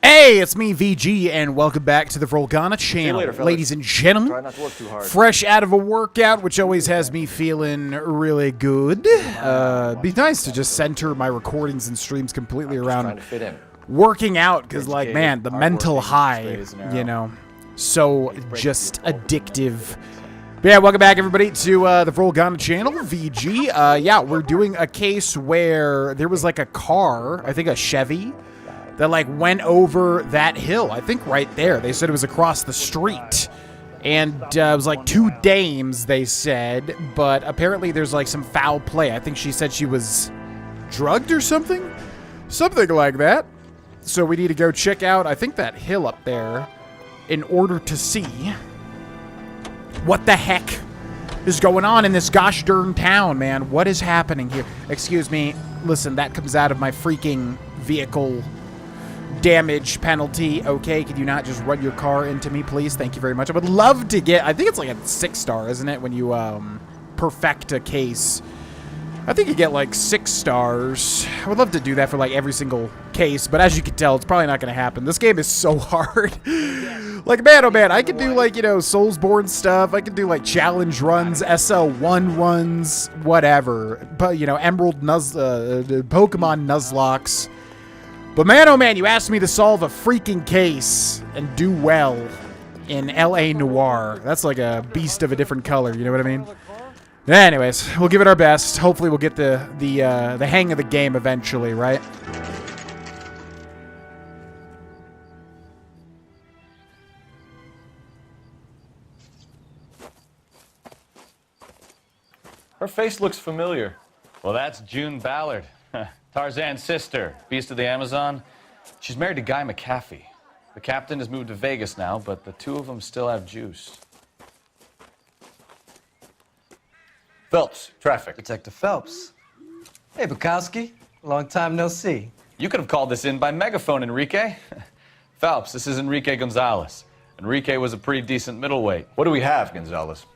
Hey, it's me, VG, and welcome back to the Volgana channel. Later, ladies and gentlemen. Try not to work too hard. Fresh out of a workout, which always has me feeling really good. Be nice to just center my recordings and streams completely around Trying to fit in. working out, because, like, man, the mental high, you know, so just addictive. But yeah, welcome back, everybody, to the Volgana channel, VG. Yeah, we're doing a case where there was, like, a car, I think a Chevy, that, like, went over that hill. I think right there. They said it was across the street. And it was, like, two dames, they said. But apparently there's, like, some foul play. I think she said she was drugged or something? Something like that. So we need to go check out, I think, that hill up there in order to see what the heck is going on in this gosh darn town, man. What is happening here? Excuse me. Listen, that comes out of my freaking vehicle damage penalty. Okay, could you not just run your car into me, please? Thank you very much. I would love to get, I think it's like a 6-star, isn't it, when you perfect a case. I think you get like 6 stars. I would love to do that for like every single case, but as you can tell, it's probably not going to happen. This game is so hard. Like, man, oh man, I could do, like, you know, Soulsborne stuff. I could do, like, challenge runs, SL1 runs, whatever. But, you know, Emerald Pokemon Nuzlocke. But man, oh man, you asked me to solve a freaking case and do well in L.A. Noire. That's like a beast of a different color, you know what I mean? Anyways, we'll give it our best. Hopefully we'll get the hang of the game eventually, right? Her face looks familiar. Well, that's June Ballard, Tarzan's sister, beast of the Amazon. She's married to Guy McAfee. The captain has moved to Vegas now, but the two of them still have juice. Phelps, traffic. Detective Phelps. Hey, Bukowski. Long time no see. You could have called this in by megaphone, Enrique. Phelps, this is Enrique Gonzalez. Enrique was a pretty decent middleweight. What do we have, Gonzalez?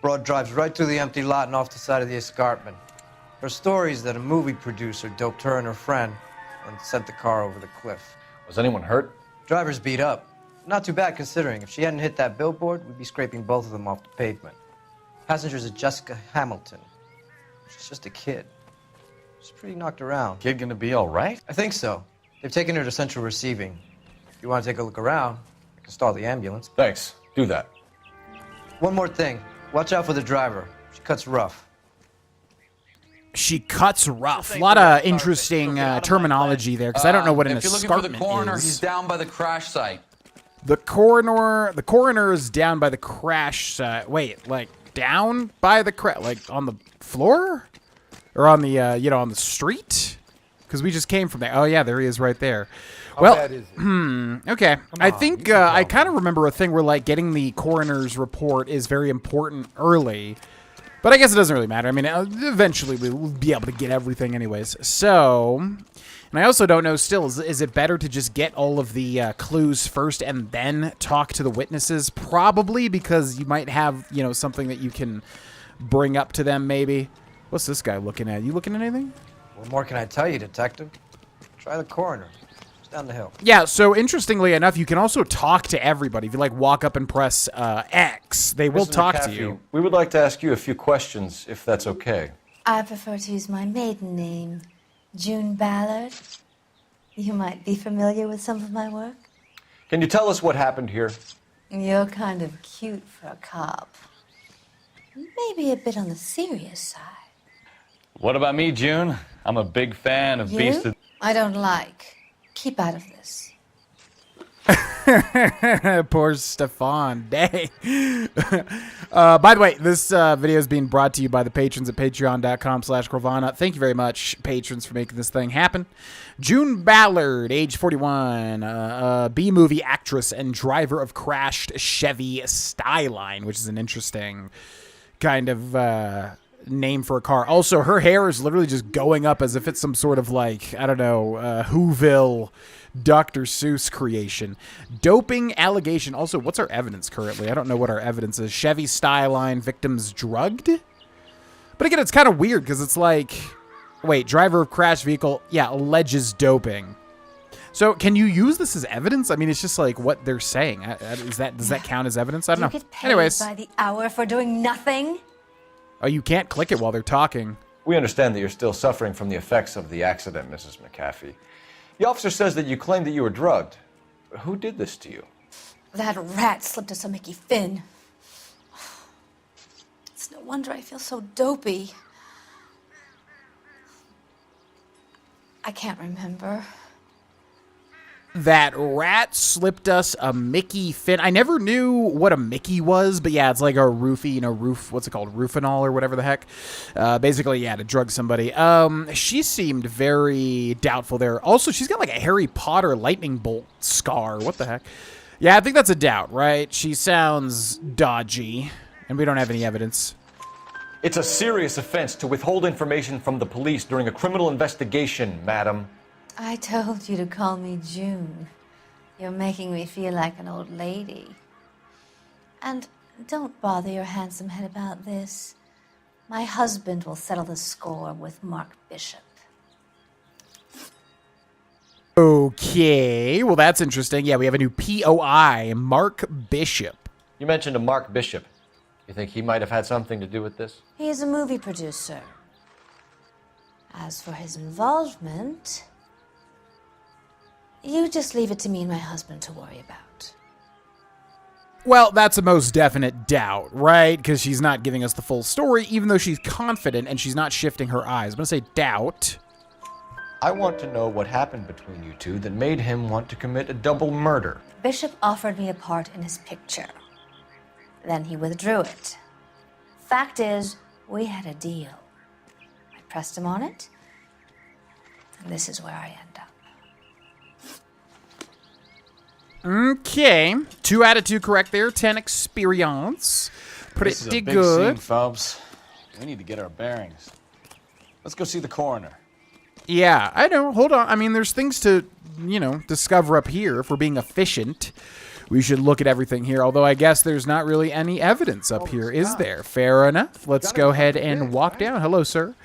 Broad drives right through the empty lot and off the side of the escarpment. Her story is that a movie producer doped her and her friend and sent the car over the cliff. Was anyone hurt? Driver's beat up. Not too bad considering. If she hadn't hit that billboard, we'd be scraping both of them off the pavement. Passengers are Jessica Hamilton. She's just a kid. She's pretty knocked around. Kid gonna be all right? I think so. They've taken her to central receiving. If you want to take a look around, I can stall the ambulance. Thanks. Do that. One more thing. Watch out for the driver. She cuts rough. She cuts rough. A lot of interesting terminology there, because I don't know what an If you're looking for the escarpment coroner, is. he's down by the crash site. The coroner is down by the crash site. Wait, like down by the like on the floor, or on the you know, on the street? Because we just came from there. Oh yeah, there he is right there. Well, okay. I think I kind of remember a thing where, like, getting the coroner's report is very important early. But I guess it doesn't really matter. I mean, eventually we'll be able to get everything anyways. So, and I also don't know still, is it better to just get all of the clues first and then talk to the witnesses? Probably, because you might have, you know, something that you can bring up to them maybe. What's this guy looking at? You looking at anything? What more can I tell you, detective? Try the coroner. It's down the hill. Yeah, so interestingly enough, you can also talk to everybody. If you, like, walk up and press X, they will Mrs. talk to McAfee, you. We would like to ask you a few questions, if that's okay. I prefer to use my maiden name, June Ballard. You might be familiar with some of my work. Can you tell us what happened here? You're kind of cute for a cop. Maybe a bit on the serious side. What about me, June? I'm a big fan of Beast of... I don't like. Keep out of this. Poor Stefan. Dang. By the way, this video is being brought to you by the patrons at patreon.com/Corvana. Thank you very much, patrons, for making this thing happen. June Ballard, age 41, B-movie actress and driver of crashed Chevy Skyline, which is an interesting kind of name for a car. Also, her hair is literally just going up as if it's some sort of, like, I don't know, Whoville Dr. Seuss creation. Doping allegation. Also, what's our evidence currently? I don't know what our evidence is. Chevy Skyline, victims drugged? But again, it's kind of weird because it's like, wait, driver of crash vehicle, yeah, alleges doping. So can you use this as evidence? I mean, it's just like what they're saying. Does that count as evidence? I don't know. You get paid Anyways. by the hour for doing nothing? Oh, you can't click it while they're talking. We understand that you're still suffering from the effects of the accident, Mrs. McAfee. The officer says that you claimed that you were drugged. Who did this to you? That rat slipped us a Mickey Finn. It's no wonder I feel so dopey. I can't remember. That rat slipped us a Mickey Finn. I never knew what a Mickey was, but yeah, it's like a roofie, what's it called? Roofinol or whatever the heck. Basically, yeah, to drug somebody. She seemed very doubtful there. Also, she's got like a Harry Potter lightning bolt scar. What the heck? Yeah, I think that's a doubt, right? She sounds dodgy, and we don't have any evidence. It's a serious offense to withhold information from the police during a criminal investigation, madam. I told you to call me June. You're making me feel like an old lady. And don't bother your handsome head about this. My husband will settle the score with Mark Bishop. Okay, well, that's interesting. Yeah, we have a new POI, Mark Bishop. You mentioned a Mark Bishop. You think he might have had something to do with this? He is a movie producer. As for his involvement, you just leave it to me and my husband to worry about. Well, that's a most definite doubt, right? Because she's not giving us the full story, even though she's confident and she's not shifting her eyes. I'm going to say doubt. I want to know what happened between you two that made him want to commit a double murder. Bishop offered me a part in his picture. Then he withdrew it. Fact is, we had a deal. I pressed him on it, and this is where I end up. Okay, 2 out of 2 correct there. 10 experience. Pretty This is a big good. scene, Phelps. We need to get our bearings. Let's go see the coroner. Yeah, I know. Hold on. I mean, there's things to, discover up here. If we're being efficient, we should look at everything here. Although I guess there's not really any evidence up here, is there? Fair enough. Let's go ahead and walk down. Hello, sir.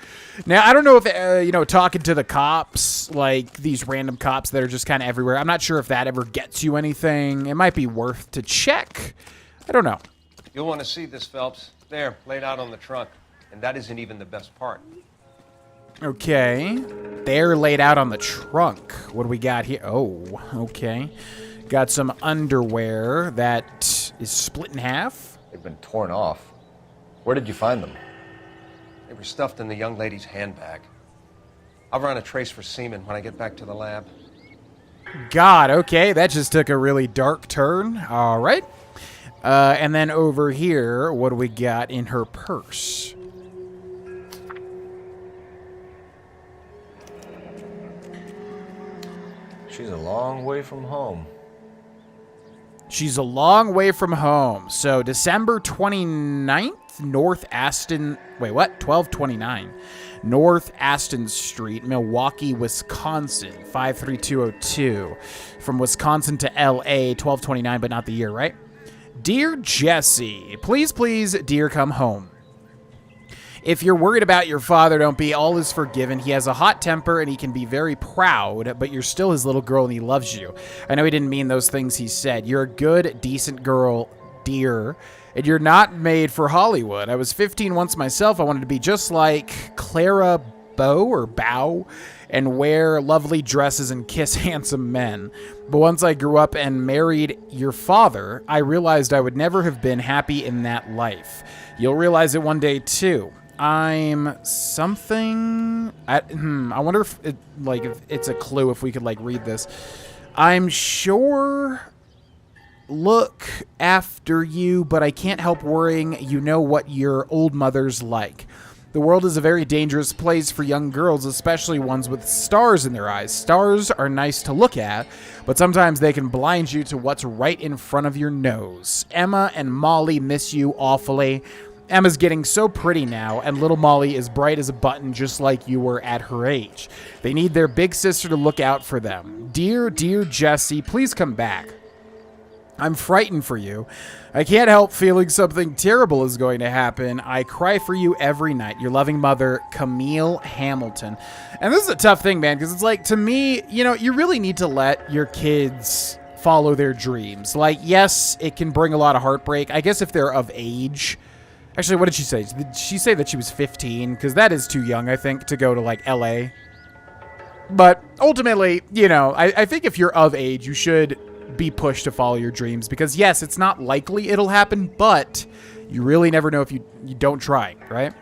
Now, I don't know if, talking to the cops, like these random cops that are just kind of everywhere, I'm not sure if that ever gets you anything. It might be worth to check. I don't know. You'll want to see this, Phelps. There, laid out on the trunk. And that isn't even the best part. Okay. They're laid out on the trunk. What do we got here? Oh, okay. Got some underwear that is split in half. They've been torn off. Where did you find them? They were stuffed in the young lady's handbag. I'll run a trace for semen when I get back to the lab. God, okay. That just took a really dark turn. All right. And then over here, what do we got in her purse? She's a long way from home. She's a long way from home. So December 29th, North Aston... Wait, what? 1229. North Aston Street, Milwaukee, Wisconsin, 53202. From Wisconsin to L.A., 1229, but not the year, right? Dear Jesse, please, dear, come home. If you're worried about your father, don't be. All is forgiven. He has a hot temper and he can be very proud, but you're still his little girl and he loves you. I know he didn't mean those things he said. You're a good, decent girl, dear, and you're not made for Hollywood. I was 15 once myself. I wanted to be just like Clara Bow and wear lovely dresses and kiss handsome men. But once I grew up and married your father, I realized I would never have been happy in that life. You'll realize it one day too. I'm something... I wonder if it's a clue if we could read this. I'm sure look after you, but I can't help worrying. You know what your old mother's like. The world is a very dangerous place for young girls, especially ones with stars in their eyes. Stars are nice to look at, but sometimes they can blind you to what's right in front of your nose. Emma and Molly miss you awfully. Emma's getting so pretty now, and little Molly is bright as a button just like you were at her age. They need their big sister to look out for them. Dear, dear Jesse, please come back. I'm frightened for you. I can't help feeling something terrible is going to happen. I cry for you every night. Your loving mother, Camille Hamilton. And this is a tough thing, man, because it's like, to me, you know, you really need to let your kids follow their dreams. Like, yes, it can bring a lot of heartbreak. I guess if they're of age. Actually, what did she say? Did she say that she was 15? Because that is too young, I think, to go to, like, L.A. But ultimately, you know, I think if you're of age, you should be pushed to follow your dreams, because yes, it's not likely it'll happen, but you really never know if you don't try, right?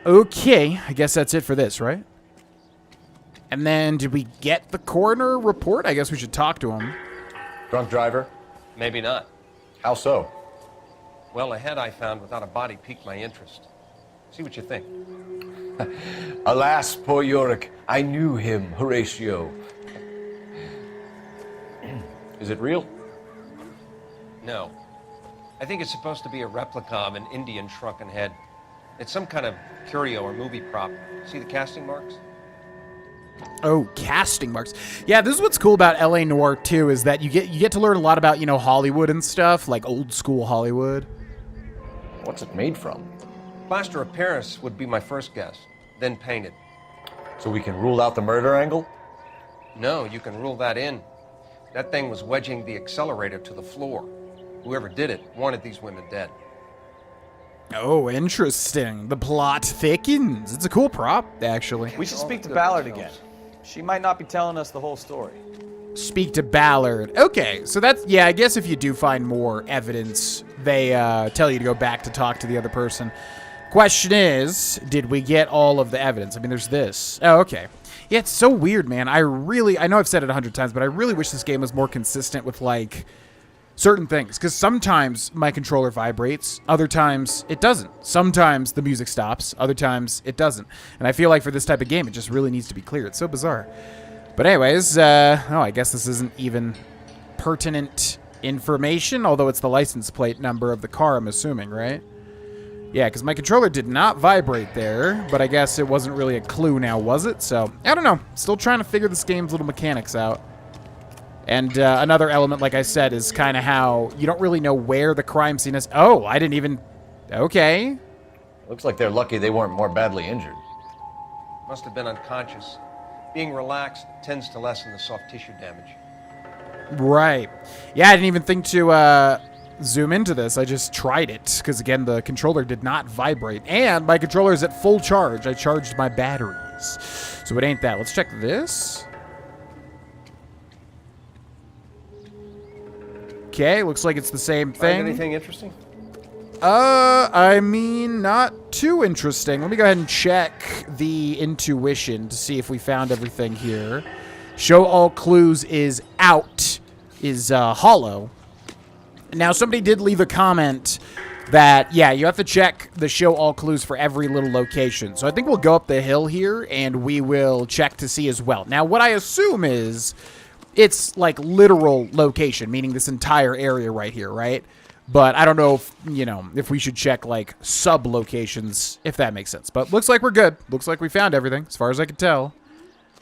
Okay, I guess that's it for this, right? And then did we get the coroner report? I guess we should talk to him. Drunk driver? Maybe not. How so? Well, the head I found without a body piqued my interest. See what you think. Alas, poor Yorick. I knew him, Horatio. Is it real? No. I think it's supposed to be a replica of an Indian shrunken head. It's some kind of curio or movie prop. See the casting marks? Oh, casting marks. Yeah, this is what's cool about LA Noire too, is that you get to learn a lot about, you know, Hollywood and stuff, like old school Hollywood. What's it made from? Plaster of Paris would be my first guess, then painted. So we can rule out the murder angle? No, you can rule that in. That thing was wedging the accelerator to the floor. Whoever did it wanted these women dead. Oh, interesting. The plot thickens. It's a cool prop, actually. We should speak to Ballard again. She might not be telling us the whole story. Speak to Ballard. Okay, so that's, yeah, I guess if you do find more evidence, they tell you to go back to talk to the other person. Question is, did we get all of the evidence? I mean, there's this. Oh, okay. Yeah, it's so weird, man. I know I've said it 100 times, but I really wish this game was more consistent with, like, certain things. Because sometimes my controller vibrates, other times it doesn't. Sometimes the music stops, other times it doesn't. And I feel like for this type of game, it just really needs to be clear. It's so bizarre. But anyways, I guess this isn't even pertinent information, although it's the license plate number of the car, I'm assuming, right? Yeah, because my controller did not vibrate there, but I guess it wasn't really a clue now, was it? So, I don't know. Still trying to figure this game's little mechanics out. And another element, like I said, is kind of how you don't really know where the crime scene is. Oh, I didn't even... Okay. Looks like they're lucky they weren't more badly injured. Must have been unconscious. Being relaxed tends to lessen the soft tissue damage. Right. Yeah, I didn't even think to zoom into this. I just tried it, because again, the controller did not vibrate. And my controller is at full charge. I charged my batteries. So it ain't that. Let's check this. Okay, looks like it's the same thing. Find anything interesting? I mean, not too interesting. Let me go ahead and check the intuition to see if we found everything here. Show all clues is out, is hollow. Now, somebody did leave a comment that, yeah, you have to check the show all clues for every little location. So I think we'll go up the hill here, and we will check to see as well. Now, what I assume is it's, like, literal location, meaning this entire area right here, right? But I don't know if, you know, if we should check, like, sub-locations, if that makes sense. But looks like we're good. Looks like we found everything, as far as I can tell.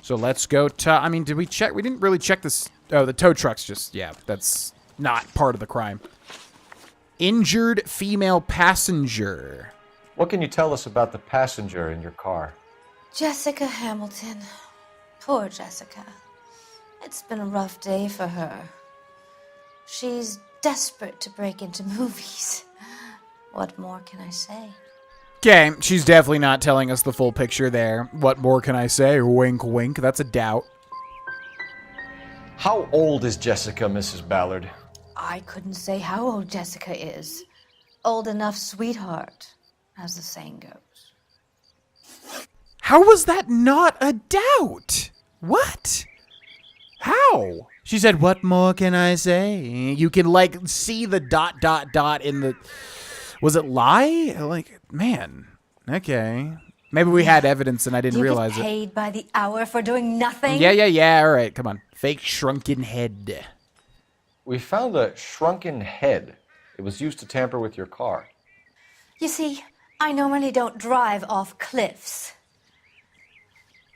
So let's go to... I mean, did we check? We didn't really check this... Oh, the tow truck's just... Yeah, that's not part of the crime. Injured female passenger. What can you tell us about the passenger in your car? Jessica Hamilton. Poor Jessica. It's been a rough day for her. She's desperate to break into movies. What more can I say? Okay, she's definitely not telling us the full picture there. What more can I say? Wink, wink. That's a doubt. How old is Jessica, Mrs. Ballard? I couldn't say how old Jessica is. Old enough, sweetheart, as the saying goes. How was that not a doubt? What? How? She said, what more can I say? You can, like, see the ... in the... Was it lie? Like, man. Okay. Maybe we had evidence and I didn't realize it. You get paid by the hour for doing nothing? Yeah. All right, come on. Fake shrunken head. We found a shrunken head. It was used to tamper with your car. You see, I normally don't drive off cliffs.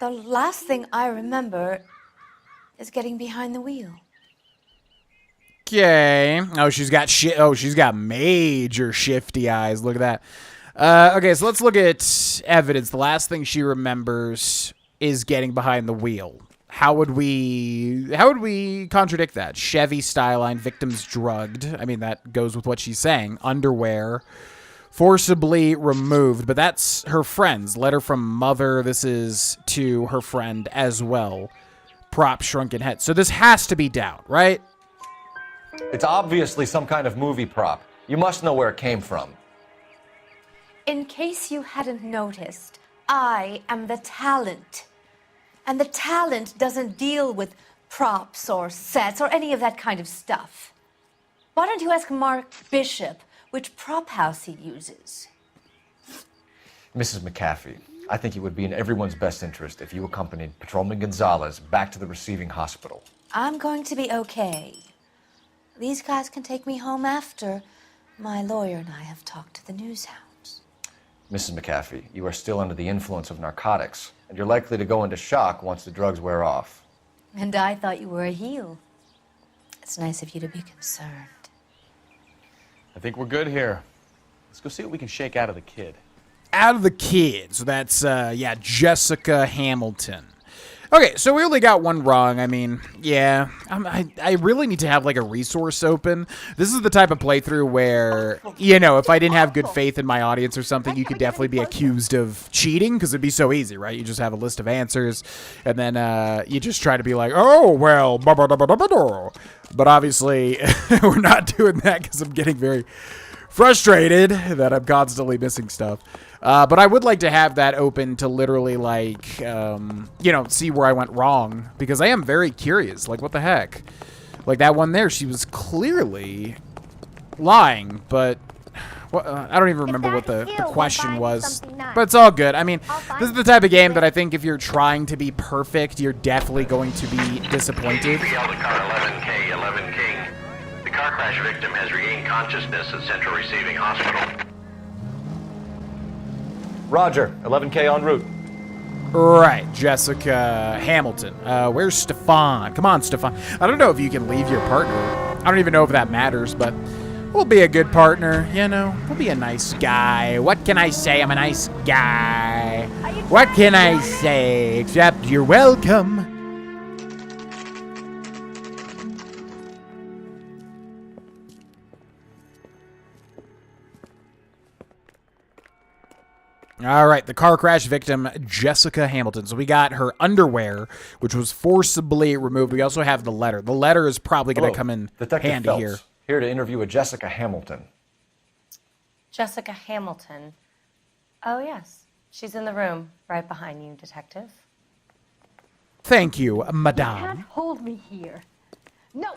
The last thing I remember is getting behind the wheel. Okay. Oh, she's got major shifty eyes. Look at that. Okay, so let's look at evidence. The last thing she remembers is getting behind the wheel. How would we contradict that? Chevy Styline, victims drugged. I mean, that goes with what she's saying. Underwear, forcibly removed. But that's her friend's. Letter from mother. This is to her friend as well. Prop, shrunken head. So this has to be doubt, right? It's obviously some kind of movie prop. You must know where it came from. In case you hadn't noticed, I am the talent. And the talent doesn't deal with props or sets or any of that kind of stuff. Why don't you ask Mark Bishop which prop house he uses? Mrs. McAfee, I think it would be in everyone's best interest if you accompanied Patrolman Gonzalez back to the receiving hospital. I'm going to be okay. These guys can take me home after my lawyer and I have talked to the news hounds. Mrs. McAfee, you are still under the influence of narcotics, and you're likely to go into shock once the drugs wear off. And I thought you were a heel. It's nice of you to be concerned. I think we're good here. Let's go see what we can shake out of the kid. Out of the kid. So that's, Jessica Hamilton. Okay, so we only got one wrong. I mean, yeah, I really need to have, like, a resource open. This is the type of playthrough where, you know, if I didn't have good faith in my audience or something, you could definitely be accused of cheating, because it'd be so easy, right? You just have a list of answers, and then you just try to be like, oh, well, but obviously, we're not doing that because I'm getting very frustrated that I'm constantly missing stuff. But I would like to have that open to literally, like, see where I went wrong. Because I am very curious. Like, what the heck? Like, that one there, she was clearly lying. But I don't even remember what the question was. But it's all good. I mean, this is the type of game that I think if you're trying to be perfect, you're definitely going to be disappointed. The car 11K, 11 King. The car crash victim has regained consciousness at Central Receiving Hospital. Roger, 11K en route. Right, Jessica Hamilton. Where's Stefan? Come on, Stefan. I don't know if you can leave your partner. I don't even know if that matters, but we'll be a good partner, you know? We'll be a nice guy. What can I say? I'm a nice guy. What can I say? Except you're welcome. All right, the car crash victim, Jessica Hamilton. So we got her underwear, which was forcibly removed. We also have the letter. The letter is probably going to come in Detective handy Phelps, here. Here to interview a Jessica Hamilton. Jessica Hamilton. Oh, yes. She's in the room right behind you, Detective. Thank you, You madame. can't hold me here. No,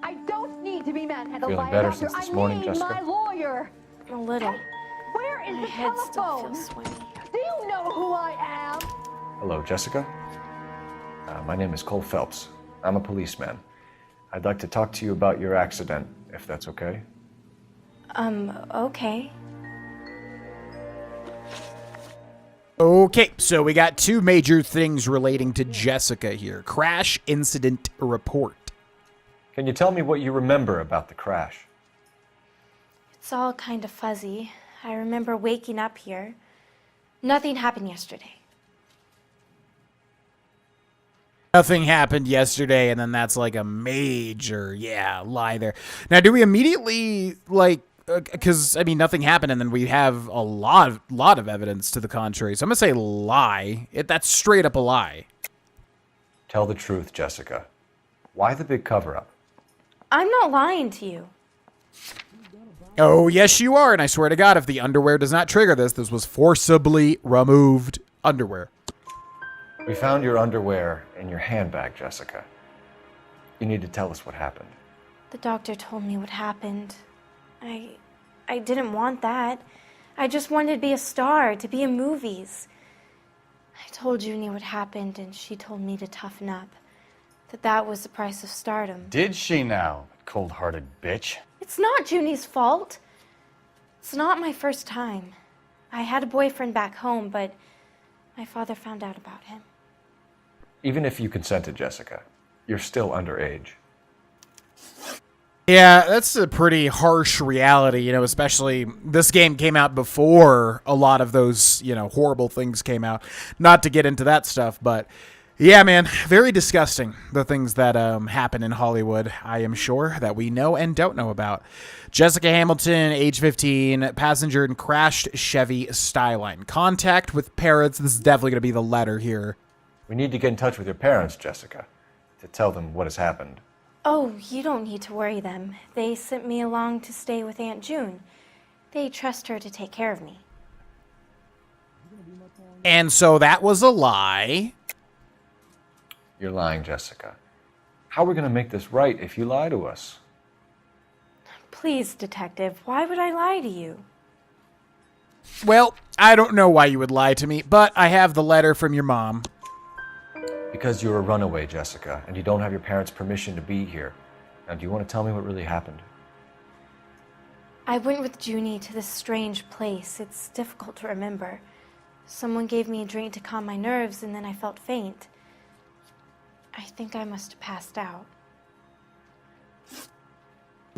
I don't need to be manhandled Feeling by better a doctor. since this morning, I need Jessica? my lawyer. A little. Where is My the head still telephone? feels swimmy. Do you know who I am? Hello, Jessica. My name is Cole Phelps. I'm a policeman. I'd like to talk to you about your accident, if that's okay. Okay. Okay, so we got two major things relating to Jessica here. Crash incident report. Can you tell me what you remember about the crash? It's all kind of fuzzy. I remember waking up here. Nothing happened yesterday. Nothing happened yesterday, and then that's like a major, lie there. Now, do we immediately, like, because, I mean, nothing happened, and then we have a lot of evidence to the contrary. So I'm going to say lie. That's straight up a lie. Tell the truth, Jessica. Why the big cover-up? I'm not lying to you. Oh, yes, you are, and I swear to God, if the underwear does not trigger this was forcibly removed underwear. We found your underwear in your handbag, Jessica. You need to tell us what happened. The doctor told me what happened. I didn't want that. I just wanted to be a star, to be in movies. I told Junie what happened, and she told me to toughen up. That was the price of stardom. Did she now, cold-hearted bitch? It's not Junie's fault. It's not my first time. I had a boyfriend back home, but my father found out about him. Even if you consented, Jessica, You're still underage. Yeah, that's a pretty harsh reality, you know, especially this game came out before a lot of those, you know, horrible things came out. Not to get into that stuff, but yeah, man, very disgusting, the things that happen in Hollywood, I am sure, that we know and don't know about. Jessica Hamilton, age 15, passenger in crashed Chevy Skyline. Contact with parents. This is definitely going to be the letter here. We need to get in touch with your parents, Jessica, to tell them what has happened. Oh, you don't need to worry them. They sent me along to stay with Aunt June. They trust her to take care of me. And so that was a lie. You're lying, Jessica. How are we going to make this right if you lie to us? Please, Detective, why would I lie to you? Well, I don't know why you would lie to me, but I have the letter from your mom. Because you're a runaway, Jessica, and you don't have your parents' permission to be here. Now, do you want to tell me what really happened? I went with Junie to this strange place. It's difficult to remember. Someone gave me a drink to calm my nerves, and then I felt faint. I think I must have passed out.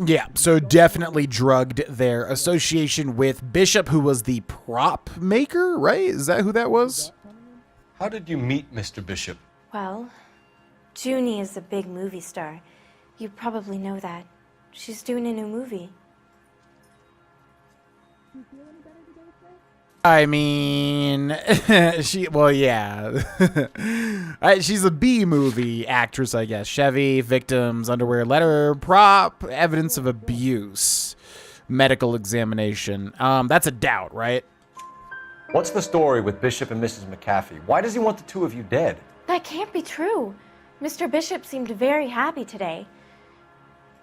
Yeah, so definitely drugged there. Association with Bishop, who was the prop maker, right? Is that who that was? How did you meet Mr. Bishop? Well, Junie is a big movie star. You probably know that. She's doing a new movie. I mean, well, yeah. She's a B-movie actress, I guess. Chevy, victims, underwear, letter, prop, evidence of abuse, medical examination. That's a doubt, right? What's the story with Bishop and Mrs. McAfee? Why does he want the two of you dead? That can't be true. Mr. Bishop seemed very happy today.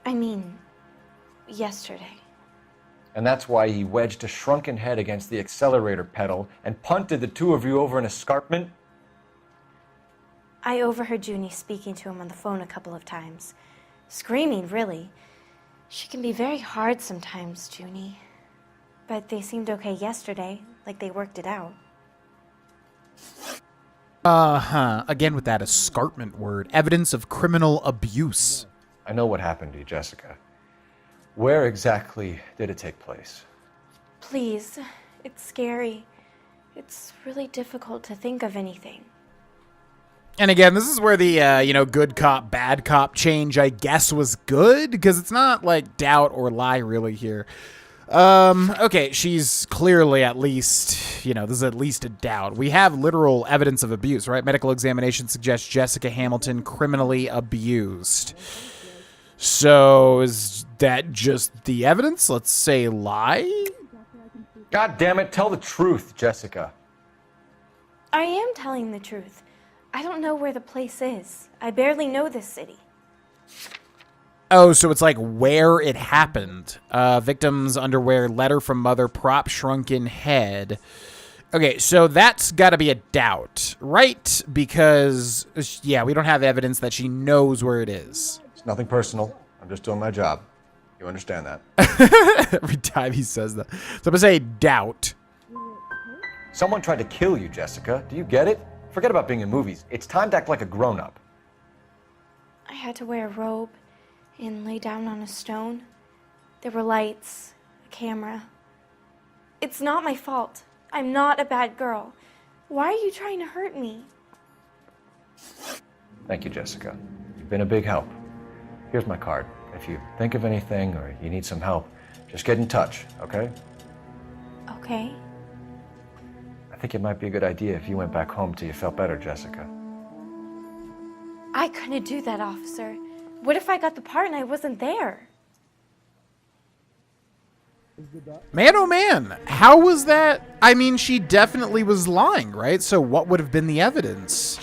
I mean, yesterday. And that's why he wedged a shrunken head against the accelerator pedal and punted the two of you over an escarpment? I overheard Junie speaking to him on the phone a couple of times. Screaming, really. She can be very hard sometimes, Junie. But they seemed okay yesterday, like they worked it out. Again with that escarpment word. Evidence of criminal abuse. I know what happened to you, Jessica. Where exactly did it take place? Please, it's scary. It's really difficult to think of anything. And again, this is where the, good cop, bad cop change, I guess, was good. Because it's not like doubt or lie really here. Okay, she's clearly at least, this is at least a doubt. We have literal evidence of abuse, right? Medical examination suggests Jessica Hamilton criminally abused. So is that just the evidence? Let's say lie? God damn it, tell the truth, Jessica. I am telling the truth. I don't know where the place is. I barely know this city. Oh, so it's like where it happened. Victim's underwear, letter from mother, prop, shrunken head. Okay, so that's got to be a doubt, right? Because, yeah, we don't have evidence that she knows where it is. It's nothing personal. I'm just doing my job. You understand that? Every time he says that. So I'm going to say doubt. Someone tried to kill you, Jessica. Do you get it? Forget about being in movies. It's time to act like a grown-up. I had to wear a robe and lay down on a stone. There were lights, a camera. It's not my fault. I'm not a bad girl. Why are you trying to hurt me? Thank you, Jessica. You've been a big help. Here's my card. If you think of anything or you need some help, just get in touch, okay? Okay. I think it might be a good idea if you went back home till you felt better, Jessica. I couldn't do that, officer. What if I got the part and I wasn't there? Man, oh man, how was that? I mean, she definitely was lying, right? So what would have been the evidence?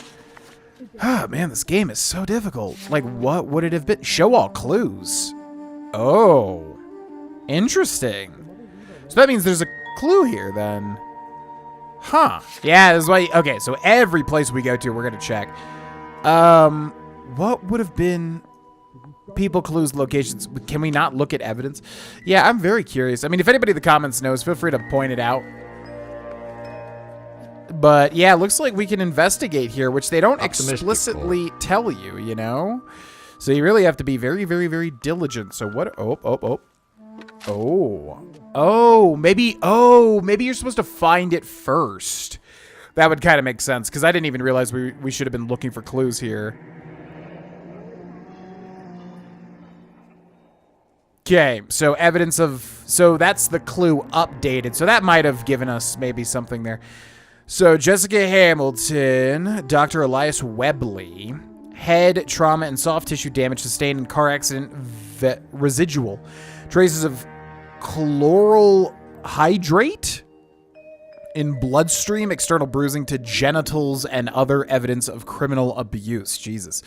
Ah, man, this game is so difficult. Like, what would it have been? Show all clues. Oh, interesting. So that means there's a clue here, then. Huh. Yeah, this is why. Okay, so every place we go to, we're going to check. What would have been people, clues, locations? Can we not look at evidence? Yeah, I'm very curious. I mean, if anybody in the comments knows, feel free to point it out. But yeah, it looks like we can investigate here, which they don't Optimistic, explicitly tell you, you know? So you really have to be very, very, very diligent. So what? Oh, maybe you're supposed to find it first. That would kind of make sense, because I didn't even realize we should have been looking for clues here. Okay, so evidence of... So that's the clue updated. So that might have given us maybe something there. So Jessica Hamilton, Dr. Elias Webley, head trauma and soft tissue damage sustained in car accident, residual. Traces of chloral hydrate in bloodstream, external bruising to genitals, and other evidence of criminal abuse. Jesus.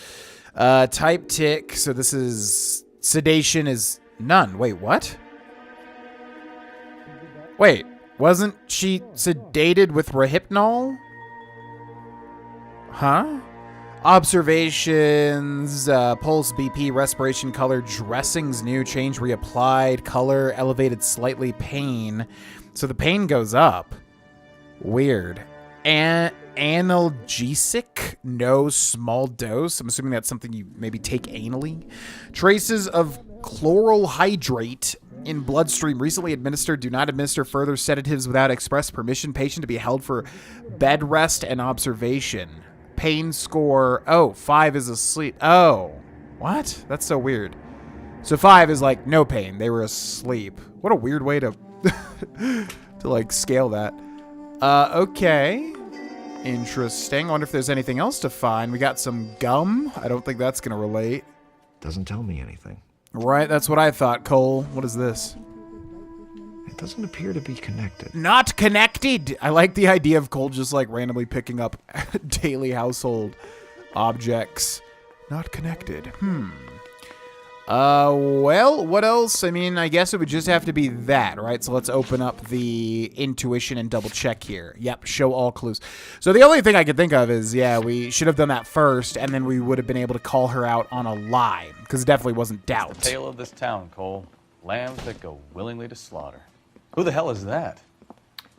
Type tic. So this is... Sedation is... None. Wait, what? Wait, wasn't she sedated with Rohypnol? Huh? Observations, pulse, BP, respiration, color, dressings new, change, reapplied, color, elevated slightly, pain. So the pain goes up. Weird. Analgesic, no, small dose. I'm assuming that's something you maybe take anally. Traces of chloral hydrate in bloodstream recently administered. Do not administer further sedatives without express permission. Patient to be held for bed rest and observation. Pain score. Oh, 5 is asleep. Oh, what? That's so weird. So 5 is like no pain. They were asleep. What a weird way to to like scale that. Okay. Interesting. I wonder if there's anything else to find. We got some gum. I don't think that's gonna relate. Doesn't tell me anything. Right, that's what I thought, Cole. What is this? It doesn't appear to be connected. Not connected! I like the idea of Cole just like randomly picking up daily household objects. Not connected. Well, what else? I mean, I guess it would just have to be that, right? So let's open up the intuition and double check here. Yep, show all clues. So the only thing I could think of is, yeah, we should have done that first, and then we would have been able to call her out on a lie, because it definitely wasn't doubt. The tale of this town, Cole. Lambs that go willingly to slaughter. Who the hell is that?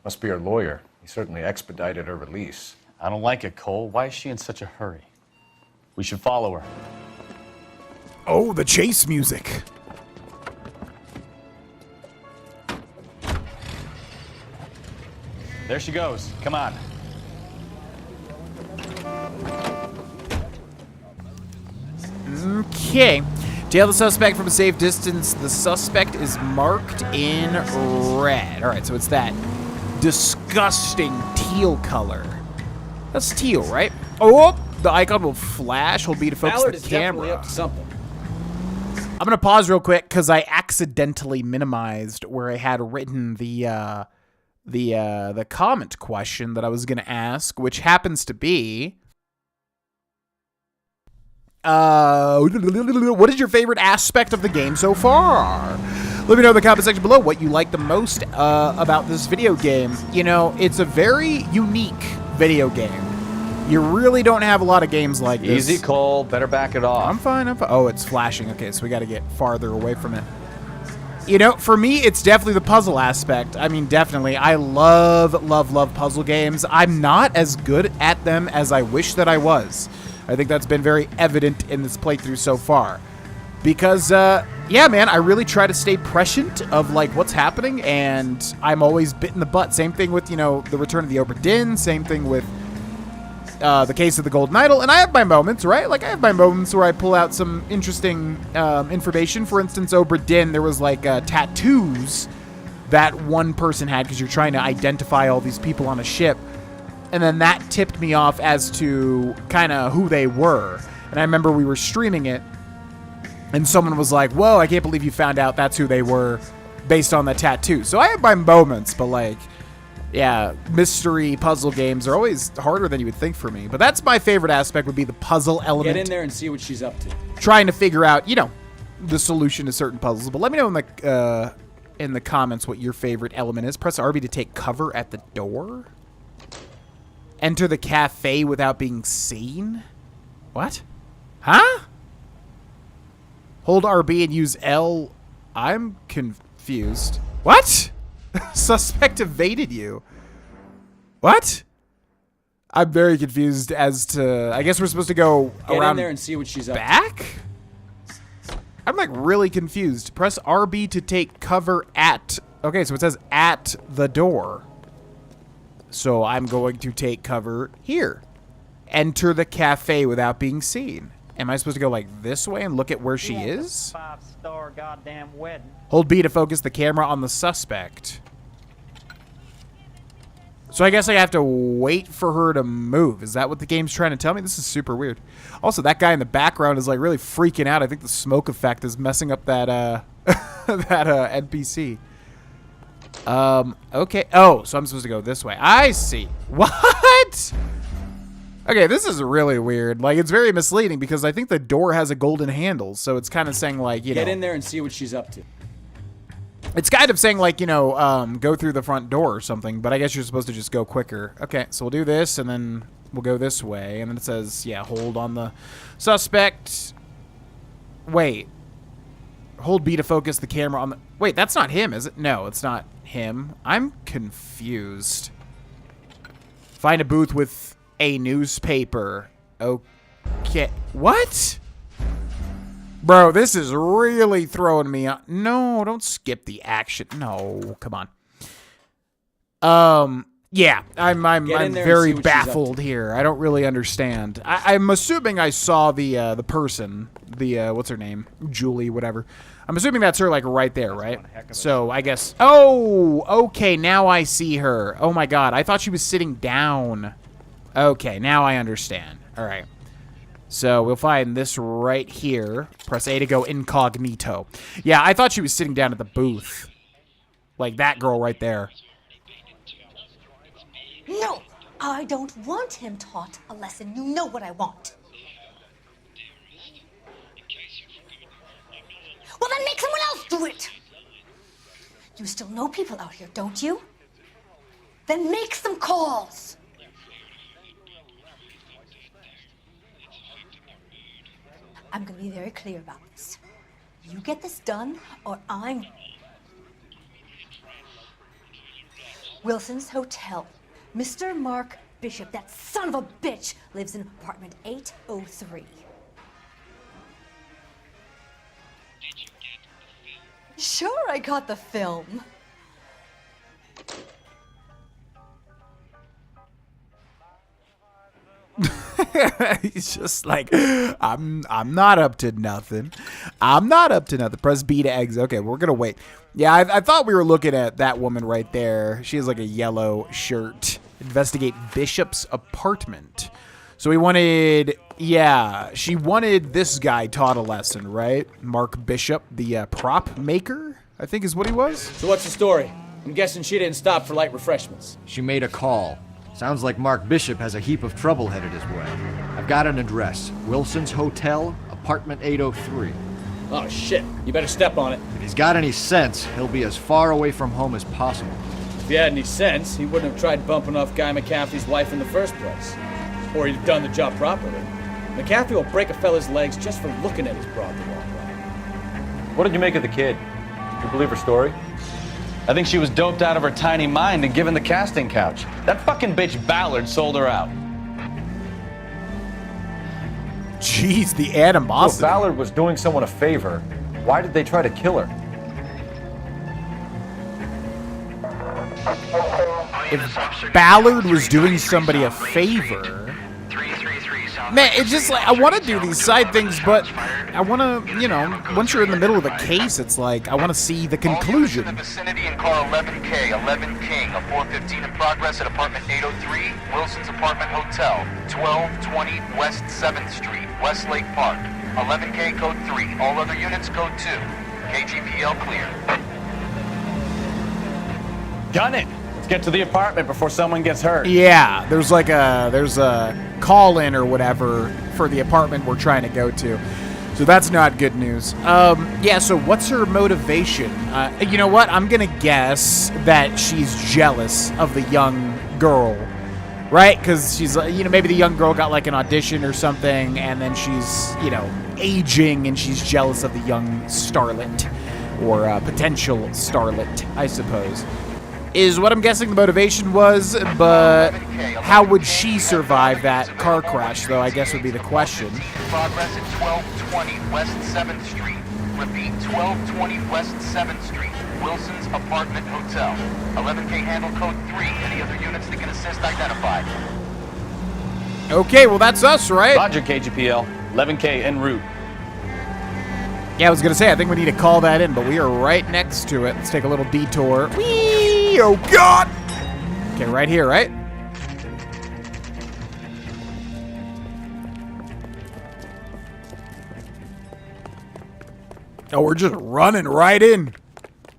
Must be her lawyer. He certainly expedited her release. I don't like it, Cole. Why is she in such a hurry? We should follow her. Oh, the chase music. There she goes. Come on. Okay. Tail the suspect from a safe distance. The suspect is marked in red. All right, so it's that disgusting teal color. That's teal, right? Oh, the icon will flash. Hold B to focus Ballard the is definitely camera. up to something. I'm going to pause real quick because I accidentally minimized where I had written the comment question that I was going to ask, which happens to be, what is your favorite aspect of the game so far? Let me know in the comment section below what you like the most about this video game. You know, it's a very unique video game. You really don't have a lot of games like this. Easy, Cole. Better back it off. I'm fine. Oh, it's flashing. Okay, so we got to get farther away from it. You know, for me, it's definitely the puzzle aspect. I mean, definitely. I love puzzle games. I'm not as good at them as I wish that I was. I think that's been very evident in this playthrough so far. Because, yeah, man, I really try to stay prescient of, like, what's happening, and I'm always bit in the butt. Same thing with, you know, the Return of the Obra Dinn. Same thing with the Case of the Golden Idol. And I have my moments, right? Like, I have my moments where I pull out some interesting information. For instance, Obra Dinn, there was, like, tattoos that one person had because you're trying to identify all these people on a ship. And then that tipped me off as to kind of who they were. And I remember we were streaming it, and someone was like, whoa, I can't believe you found out that's who they were based on the tattoo. So I have my moments, but, like, yeah, mystery puzzle games are always harder than you would think for me. But that's my favorite aspect, would be the puzzle element. Get in there and see what she's up to. Trying to figure out, you know, the solution to certain puzzles. But let me know in the comments what your favorite element is. Press RB to take cover at the door. Enter the cafe without being seen. What? Huh? Hold RB and use L. I'm confused. What? Suspect evaded you. What? I'm very confused as to... I guess we're supposed to go Get around in there and see what she's up to. back? I'm like really confused. Press RB to take cover at... Okay, so it says at the door. So I'm going to take cover here. Enter the cafe without being seen. Am I supposed to go like this way and look at where she is? 5-star goddamn wedding. Hold B to focus the camera on the suspect. So I guess I have to wait for her to move. Is that what the game's trying to tell me? This is super weird. Also, that guy in the background is like really freaking out. I think the smoke effect is messing up that NPC. Okay. Oh, so I'm supposed to go this way. I see. What? Okay, this is really weird. Like, it's very misleading because I think the door has a golden handle. So it's kind of saying like, you know. Get in there and see what she's up to. It's kind of saying like, you know, go through the front door or something. But I guess you're supposed to just go quicker. Okay, so we'll do this and then we'll go this way. And then it says, yeah, hold on the suspect. Wait. Hold B to focus the camera on the... Wait, that's not him, is it? No, it's not him. I'm confused. Find a booth with a newspaper. Okay. What? Bro, this is really throwing me up. No, don't skip the action. No, come on. Yeah, I'm very baffled here. I don't really understand. I'm assuming I saw the person, what's her name? Julie, whatever. I'm assuming that's her, like, right there, right? So, I guess... Oh, okay, now I see her. Oh, my God, I thought she was sitting down. Okay, now I understand. All right. So, we'll find this right here. Press A to go incognito. Yeah, I thought she was sitting down at the booth. Like that girl right there. No, I don't want him taught a lesson. You know what I want. Well, then make someone else do it. You still know people out here, don't you? Then make some calls. I'm going to be very clear about this. You get this done, or I'm... Wilson's Hotel. Mr. Mark Bishop, that son of a bitch, lives in apartment 803. Sure, I got the film. He's just like, I'm not up to nothing. I'm not up to nothing. Press B to exit. Okay, we're gonna wait. Yeah, I thought we were looking at that woman right there. She has like a yellow shirt. Investigate Bishop's apartment. So we wanted, yeah, she wanted this guy taught a lesson, right? Mark Bishop, the prop maker, I think is what he was. So what's the story? I'm guessing she didn't stop for light refreshments. She made a call. Sounds like Mark Bishop has a heap of trouble headed his way. I've got an address. Wilson's Hotel, apartment 803. Oh, shit. You better step on it. If he's got any sense, he'll be as far away from home as possible. If he had any sense, he wouldn't have tried bumping off Guy McCaffrey's wife in the first place. Or he'd have done the job properly. McCaffrey will break a fella's legs just for looking at his broad the wrong way. What did you make of the kid? Did you believe her story? I think she was doped out of her tiny mind and given the casting couch. That fucking bitch Ballard sold her out. Jeez, the animosity. So if Ballard was doing someone a favor, why did they try to kill her? If Ballard was doing somebody a favor... Man, it's just like, I want to do these side things, but I want to, you know, once you're in the middle of a case, it's like, I want to see the conclusion. In the vicinity and call 11K, 11 King, a 415 in progress at apartment 803, Wilson's Apartment Hotel, 1220 West 7th Street, Westlake Park. 11K code 3, all other units code 2. KGPL clear. Gun it! Let's get to the apartment before someone gets hurt. Yeah, there's a call-in or whatever for the apartment we're trying to go to. So that's not good news. Yeah, so what's her motivation? You know what? I'm going to guess that she's jealous of the young girl, right? Because she's, you know, maybe the young girl got like an audition or something, and then she's, you know, aging, and she's jealous of the young starlet, or potential starlet, I suppose. is what I'm guessing the motivation was, but how would she survive that car crash, though, I guess would be the question. Progress at 1220 West 7th Street. Repeat, 1220 West 7th Street. Wilson's Apartment Hotel. 11K handle code 3. Any other units that can assist identified. Okay, well, that's us, right? Roger, KGPL. 11K en route. Yeah, I was going to say, I think we need to call that in, but we are right next to it. Let's take a little detour. Whee! Oh, God! Okay, right here, right? Oh, we're just running right in.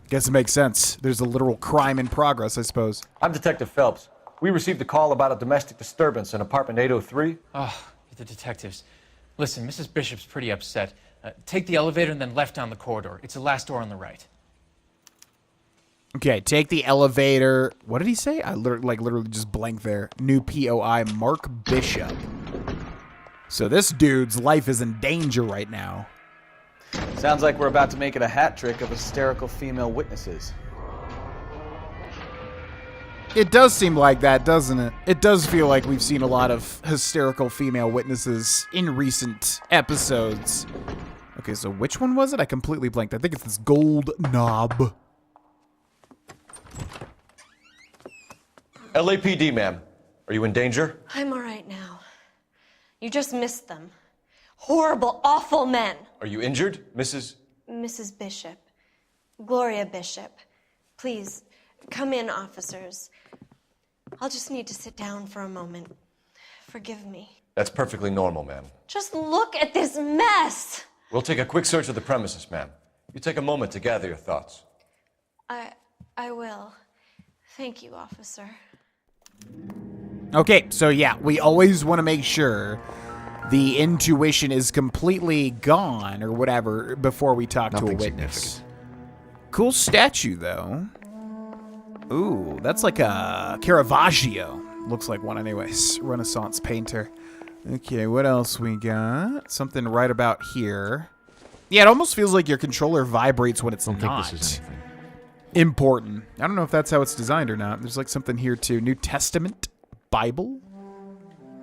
Guess it makes sense. There's a literal crime in progress, I suppose. I'm Detective Phelps. We received a call about a domestic disturbance in apartment 803. Oh, the detectives. Listen, Mrs. Bishop's pretty upset. Take the elevator and then left down the corridor. It's the last door on the right. Okay, take the elevator. What did he say? I literally just blanked there. New POI, Mark Bishop. So this dude's life is in danger right now. Sounds like we're about to make it a hat trick of hysterical female witnesses. It does seem like that, doesn't it? It does feel like we've seen a lot of hysterical female witnesses in recent episodes. Okay, so which one was it? I completely blanked. I think it's this gold knob. LAPD, ma'am. Are you in danger? I'm all right now. You just missed them. Horrible, awful men. Are you injured, Mrs.? Mrs. Bishop. Gloria Bishop. Please, come in, officers. I'll just need to sit down for a moment. Forgive me. That's perfectly normal, ma'am. Just look at this mess. We'll take a quick search of the premises, ma'am. You take a moment to gather your thoughts. I will. Thank you, officer. Okay, so yeah, we always want to make sure the intuition is completely gone or whatever before we talk to a witness. Cool statue, though. Ooh, that's like a Caravaggio. Looks like one anyways. Renaissance painter. Okay, what else we got? Something right about here. Yeah, it almost feels like your controller vibrates when it's not. I don't think this is anything important. I don't know if that's how it's designed or not. There's like something here too. New Testament? Bible?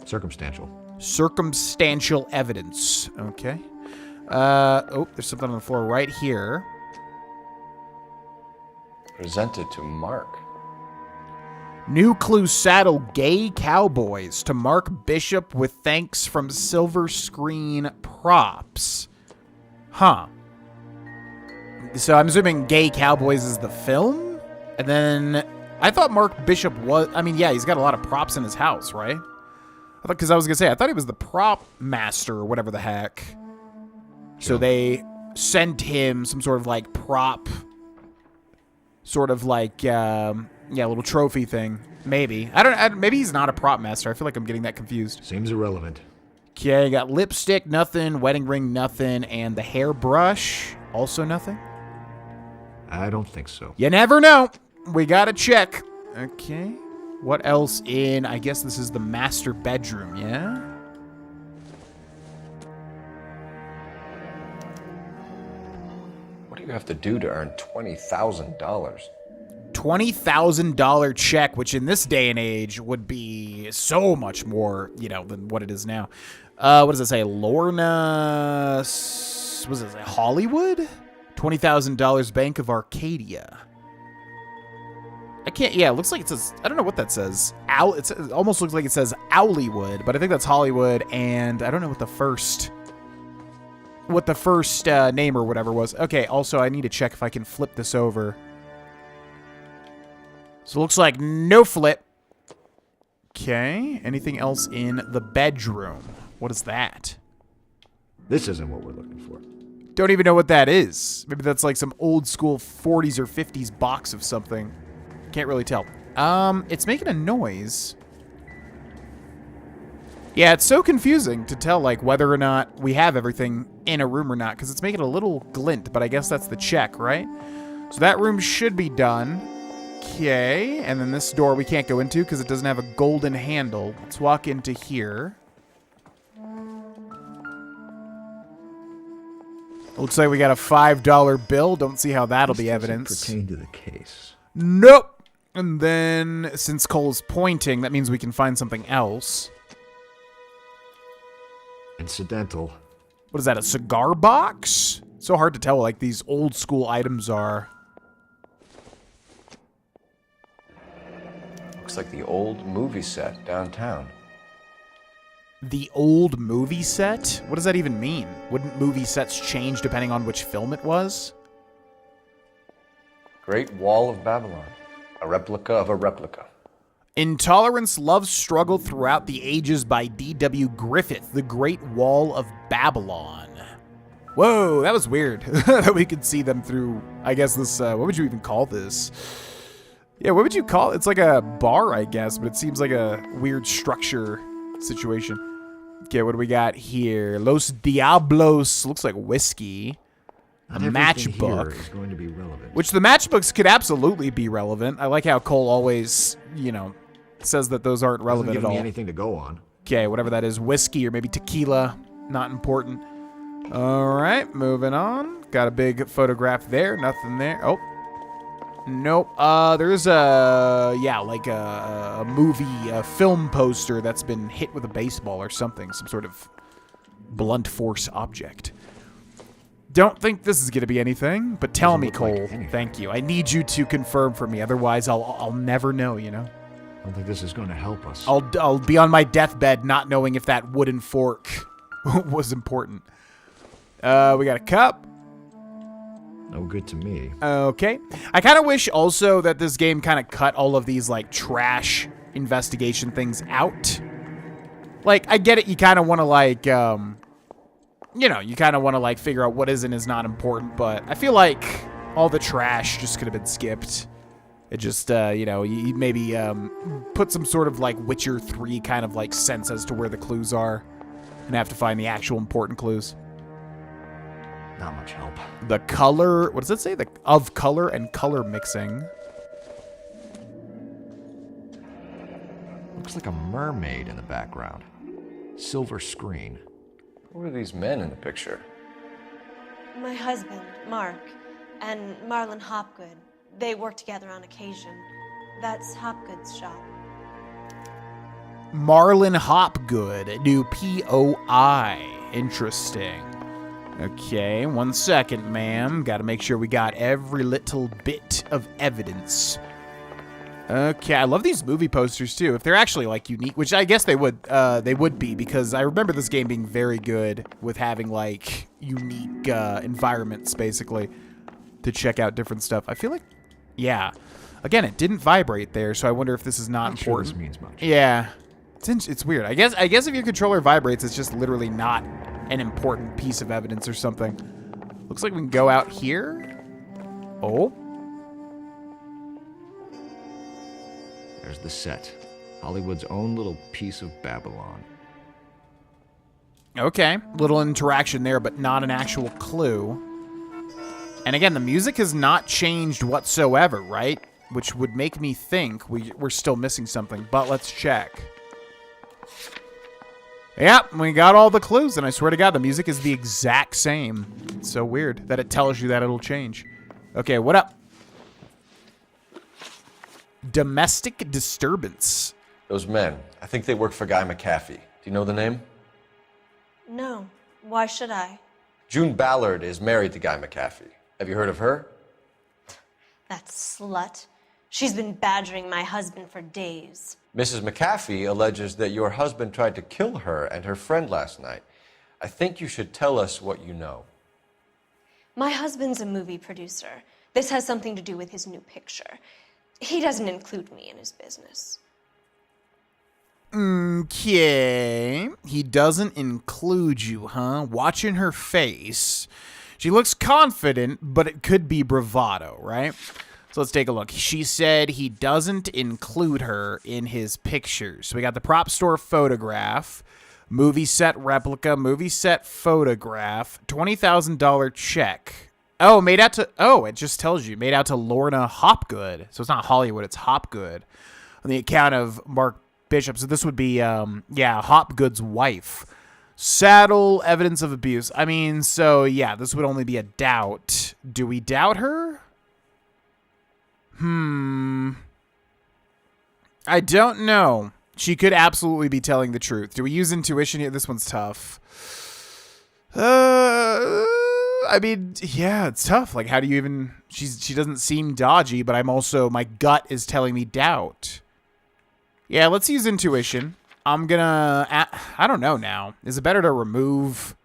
Circumstantial. Circumstantial evidence. Okay. Oh, there's something on the floor right here. Presented to Mark. New clue saddle gay cowboys to Mark Bishop with thanks from Silver Screen Props. Huh. So I'm assuming Gay Cowboys is the film? And then I thought Mark Bishop was, I mean, yeah, he's got a lot of props in his house, right? Because I was going to say, I thought he was the prop master or whatever the heck. So they sent him some sort of like prop, sort of like, yeah, little trophy thing. Maybe. Maybe he's not a prop master. I feel like I'm getting that confused. Seems irrelevant. Okay, got lipstick, nothing. Wedding ring, nothing. And the hairbrush, also nothing. I don't think so. You never know. We gotta check. Okay. What else in, I guess this is the master bedroom, yeah? What do you have to do to earn $20,000? $20,000 check, which in this day and age would be so much more, you know, than what it is now. What does it say? Lorna, what does it say? Hollywood? $20,000 Bank of Arcadia. I can't, yeah, it looks like it says, I don't know what that says. It almost looks like it says Owlywood, but I think that's Hollywood, and I don't know what the first name or whatever was. Okay, also, I need to check if I can flip this over. So it looks like no flip. Okay, anything else in the bedroom? What is that? This isn't what we're looking for. Don't even know what that is. Maybe that's like some old school 40s or 50s box of something. Can't really tell. It's making a noise. Yeah, it's so confusing to tell like whether or not we have everything in a room or not, because it's making a little glint, but I guess that's the check, right? So that room should be done. Okay, and then this door we can't go into because it doesn't have a golden handle. Let's walk into here. Looks like we got a $5 bill. Don't see how that'll be evidence. Pertain to the case. Nope. And then, since Cole's pointing, that means we can find something else. Incidental. What is that, a cigar box? So hard to tell, like, these old school items are. Looks like the old movie set downtown. The old movie set? What does that even mean? Wouldn't movie sets change depending on which film it was? Great Wall of Babylon. A replica of a replica. Intolerance, Love, Struggle Throughout the Ages by D.W. Griffith, The Great Wall of Babylon. Whoa, that was weird. That we could see them through, I guess this, what would you even call this? Yeah, what would you call it? It's like a bar, I guess, but it seems like a weird structure situation. Okay, what do we got here? Los Diablos, looks like whiskey. A matchbook. Is going to be relevant. Which the matchbooks could absolutely be relevant. I like how Cole always, you know, says that those aren't relevant at all. Doesn't give me anything to go on. Okay, whatever that is. Whiskey or maybe tequila. Not important. All right, moving on. Got a big photograph there. Nothing there. Oh. Nope. There's like a movie, a film poster that's been hit with a baseball or something. Some sort of blunt force object. Don't think this is going to be anything, but tell me, Cole. Thank you. I need you to confirm for me. Otherwise, I'll never know, you know? I don't think this is going to help us. I'll be on my deathbed not knowing if that wooden fork was important. We got a cup. No good to me. Okay. I kind of wish also that this game kind of cut all of these, like, trash investigation things out. Like, I get it. You kind of want to, like, you know, you kind of want to, like, figure out what is and is not important, but I feel like all the trash just could have been skipped. It just, you know, you maybe put some sort of, like, Witcher 3 kind of, like, sense as to where the clues are and have to find the actual important clues. Not much help. The color, what does it say? The of color and color mixing. Looks like a mermaid in the background. Silver screen. Who are these men in the picture? My husband, Mark, and Marlon Hopgood. They work together on occasion. That's Hopgood's shop. Marlon Hopgood, new POI. Interesting. Okay, 1 second, ma'am. Got to make sure we got every little bit of evidence. Okay, I love these movie posters too. If they're actually like unique, which I guess they would be, because I remember this game being very good with having like unique environments basically to check out different stuff. I feel like, yeah. Again, it didn't vibrate there, so I wonder if this is not important. Sure this means much. Yeah, it's weird. I guess if your controller vibrates, it's just literally not an important piece of evidence or something. Looks like we can go out here. Oh. There's the set. Hollywood's own little piece of Babylon. Okay. Little interaction there, but not an actual clue. And again, the music has not changed whatsoever, right? Which would make me think we're still missing something, but let's check. Yep, we got all the clues, and I swear to God, the music is the exact same. It's so weird that it tells you that it'll change. Okay, what up? Domestic disturbance. Those men, I think they work for Guy McAfee. Do you know the name? No. Why should I? June Ballard is married to Guy McAfee. Have you heard of her? That slut. She's been badgering my husband for days. Mrs. McAfee alleges that your husband tried to kill her and her friend last night. I think you should tell us what you know. My husband's a movie producer. This has something to do with his new picture. He doesn't include me in his business. Okay. He doesn't include you, huh? Watching her face. She looks confident, but it could be bravado, right? So let's take a look. She said he doesn't include her in his pictures. So we got the prop store photograph, movie set replica, movie set photograph, $20,000 check. Oh, made out to, oh, it just tells you, made out to Lorna Hopgood. So it's not Hollywood, it's Hopgood. On the account of Mark Bishop. So this would be, yeah, Hopgood's wife. Saddle, evidence of abuse. I mean, so yeah, this would only be a doubt. Do we doubt her? I don't know. She could absolutely be telling the truth. Do we use intuition here? This one's tough. I mean, yeah, it's tough. Like, how do you even... She doesn't seem dodgy, but I'm also... My gut is telling me doubt. Yeah, let's use intuition. I'm gonna... I don't know now. Is it better to remove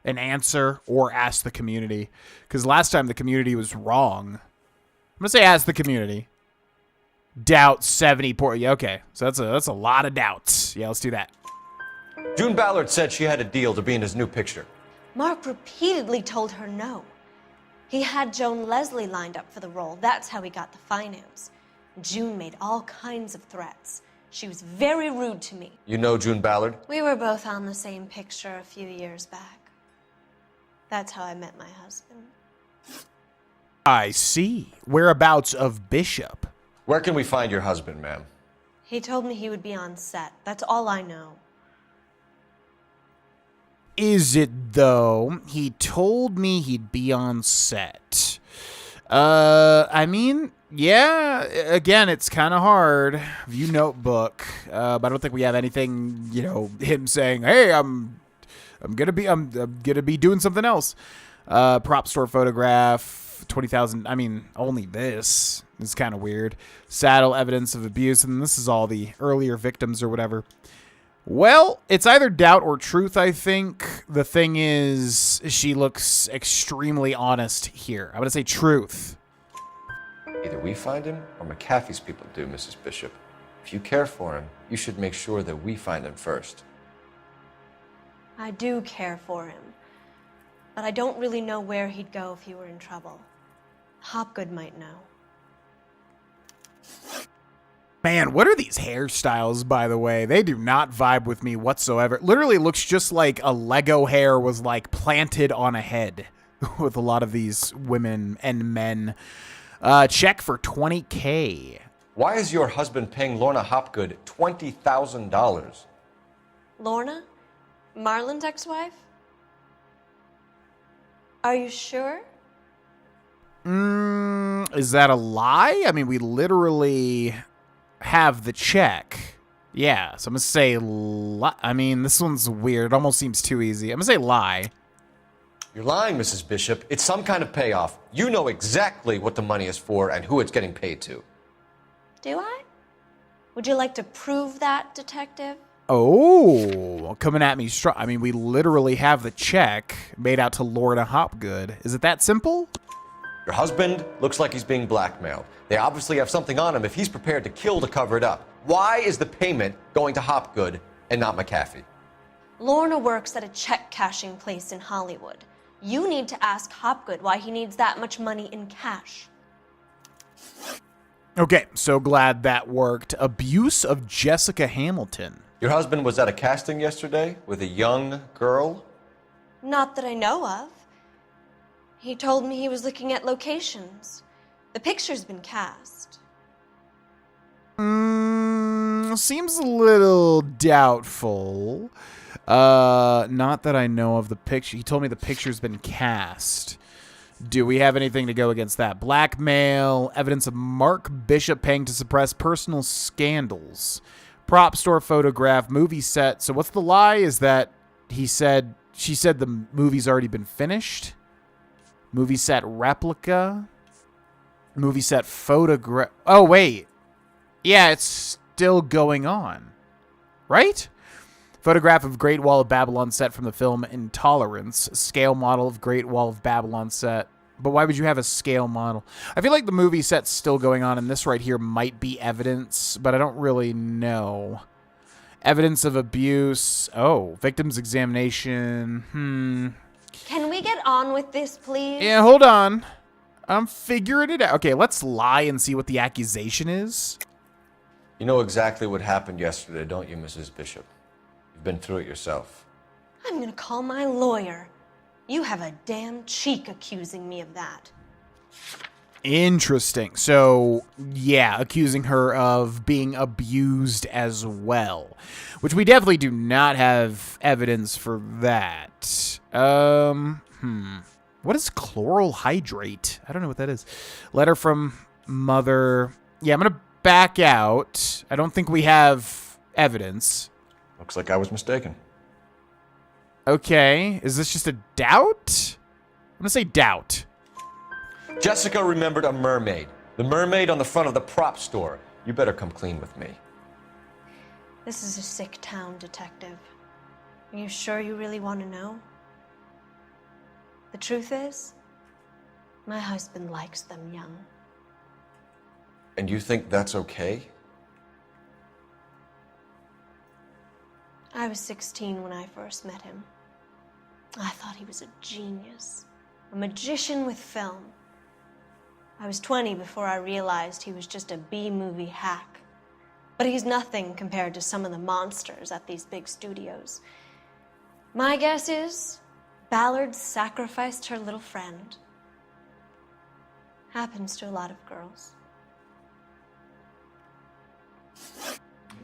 an answer or ask the community? Because last time the community was wrong. I'm gonna say ask the community. Doubt 70 point. Yeah, okay. So that's a lot of doubts. Yeah, let's do that. June Ballard said she had a deal to be in his new picture. Mark repeatedly told her no. He had Joan Leslie lined up for the role. That's how he got the finance. June made all kinds of threats. She was very rude to me. You know June Ballard? We were both on the same picture a few years back. That's how I met my husband. I see. Whereabouts of Bishop? Where can we find your husband, ma'am? He told me he would be on set. That's all I know. Is it, though? He told me he'd be on set. I mean, yeah, again, it's kind of hard. View notebook. But I don't think we have anything, you know, him saying, hey, I'm gonna be doing something else. Prop store photograph, 20,000. I mean, only this is kind of weird. Saddle evidence of abuse, and this is all the earlier victims or whatever. Well, it's either doubt or truth, I think. The thing is, she looks extremely honest here. I'm going to say truth. Either we find him or McAfee's people do, Mrs. Bishop. If you care for him, you should make sure that we find him first. I do care for him. But I don't really know where he'd go if he were in trouble. Hopgood might know. Man, what are these hairstyles, by the way? They do not vibe with me whatsoever. Literally looks just like a Lego hair was, like, planted on a head with a lot of these women and men. Check for $20K. Why is your husband paying Lorna Hopgood $20,000? Lorna? Marlon's ex-wife? Are you sure? Is that a lie? I mean, we literally have the check. Yeah, so I'm going to say I mean, this one's weird. It almost seems too easy. I'm going to say lie. You're lying, Mrs. Bishop. It's some kind of payoff. You know exactly what the money is for and who it's getting paid to. Do I? Would you like to prove that, detective? Oh, coming at me strong. I mean, we literally have the check made out to Lorna Hopgood. Is it that simple? Your husband looks like he's being blackmailed. They obviously have something on him if he's prepared to kill to cover it up. Why is the payment going to Hopgood and not McAfee? Lorna works at a check-cashing place in Hollywood. You need to ask Hopgood why he needs that much money in cash. Okay, so glad that worked. Abuse of Jessica Hamilton. Your husband was at a casting yesterday with a young girl? Not that I know of. He told me he was looking at locations. The picture's been cast. Seems a little doubtful. Not that I know of the picture. He told me the picture's been cast. Do we have anything to go against that? Blackmail, evidence of Mark Bishop paying to suppress personal scandals. Prop store photograph, movie set. So what's the lie? Is that she said the movie's already been finished? Movie set replica? Movie set photograph. Oh, wait. Yeah, it's still going on. Right? Photograph of Great Wall of Babylon set from the film Intolerance. Scale model of Great Wall of Babylon set. But why would you have a scale model? I feel like the movie set's still going on, and this right here might be evidence, but I don't really know. Evidence of abuse. Oh, victim's examination. Can we get on with this, please? Yeah, hold on. I'm figuring it out. Okay, let's lie and see what the accusation is. You know exactly what happened yesterday, don't you, Mrs. Bishop? You've been through it yourself. I'm gonna call my lawyer. You have a damn cheek accusing me of that. Interesting. So, yeah, accusing her of being abused as well. Which we definitely do not have evidence for that. What is chloral hydrate? I don't know what that is. Letter from mother. Yeah, I'm going to back out. I don't think we have evidence. Looks like I was mistaken. Okay. Is this just a doubt? I'm gonna say doubt. Jessica remembered a mermaid. The mermaid on the front of the prop store. You better come clean with me. This is a sick town, Detective. Are you sure you really want to know? The truth is, my husband likes them young. And you think that's okay? I was 16 when I first met him. I thought he was a genius, a magician with film. I was 20 before I realized he was just a B-movie hack. But he's nothing compared to some of the monsters at these big studios. My guess is Ballard sacrificed her little friend. Happens to a lot of girls.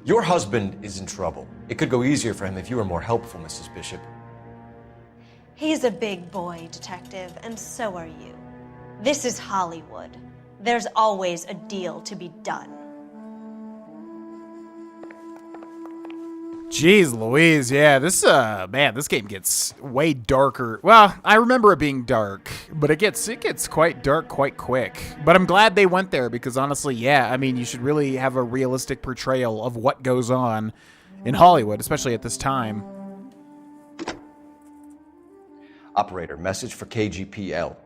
Your husband is in trouble. It could go easier for him if you were more helpful, Mrs. Bishop. He's a big boy, Detective, and so are you. This is Hollywood. There's always a deal to be done. Jeez Louise, yeah, this game gets way darker. Well, I remember it being dark, but it gets quite dark quite quick. But I'm glad they went there because honestly, yeah, I mean, you should really have a realistic portrayal of what goes on in Hollywood, especially at this time. Operator, message for KGPL.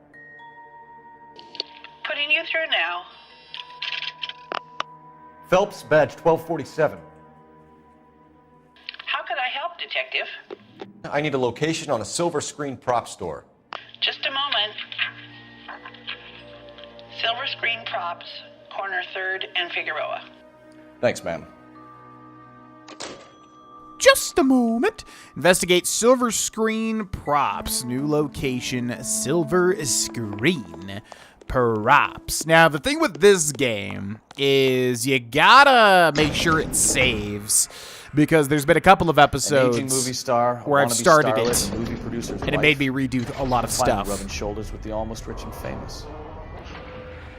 Putting you through now. Phelps, badge 1247. How could I help, Detective? I need a location on a silver screen prop store. Just a moment. Silver Screen Props, corner 3rd and Figueroa. Thanks, ma'am. Just a moment. Investigate Silver Screen Props. New location, Silver Screen Props. Now, the thing with this game is you gotta make sure it saves. Because there's been a couple of episodes An aging movie star, where I've started it, movie producer's and it made me redo a lot of stuff. Rubbing shoulders with the almost rich and famous.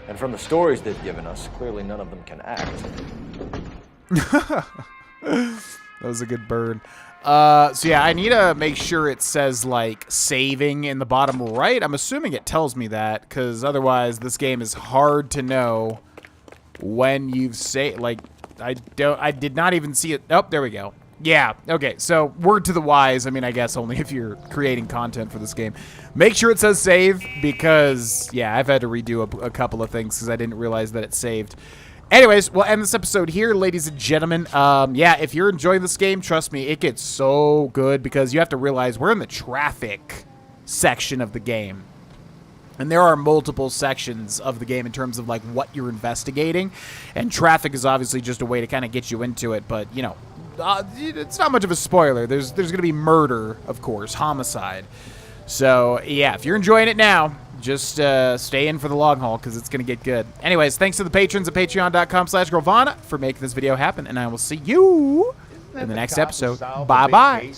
And from the stories they've given us, clearly none of them can act. That was a good burn. So yeah, I need to make sure it says like saving in the bottom right. I'm assuming it tells me that because otherwise this game is hard to know when you've saved. Like I did not even see it. Oh, there we go. Yeah. Okay. So word to the wise. I mean, I guess only if you're creating content for this game. Make sure it says save because yeah, I've had to redo a couple of things because I didn't realize that it saved. Anyways, we'll end this episode here, ladies and gentlemen. Yeah, if you're enjoying this game, trust me, it gets so good because you have to realize we're in the traffic section of the game. And there are multiple sections of the game in terms of like what you're investigating. And traffic is obviously just a way to kind of get you into it. But, you know, it's not much of a spoiler. There's going to be murder, of course, homicide. So, yeah, if you're enjoying it now, just stay in for the long haul because it's going to get good. Anyways, thanks to the patrons at patreon.com/Grovana for making this video happen. And I will see you in the next episode. Bye-bye.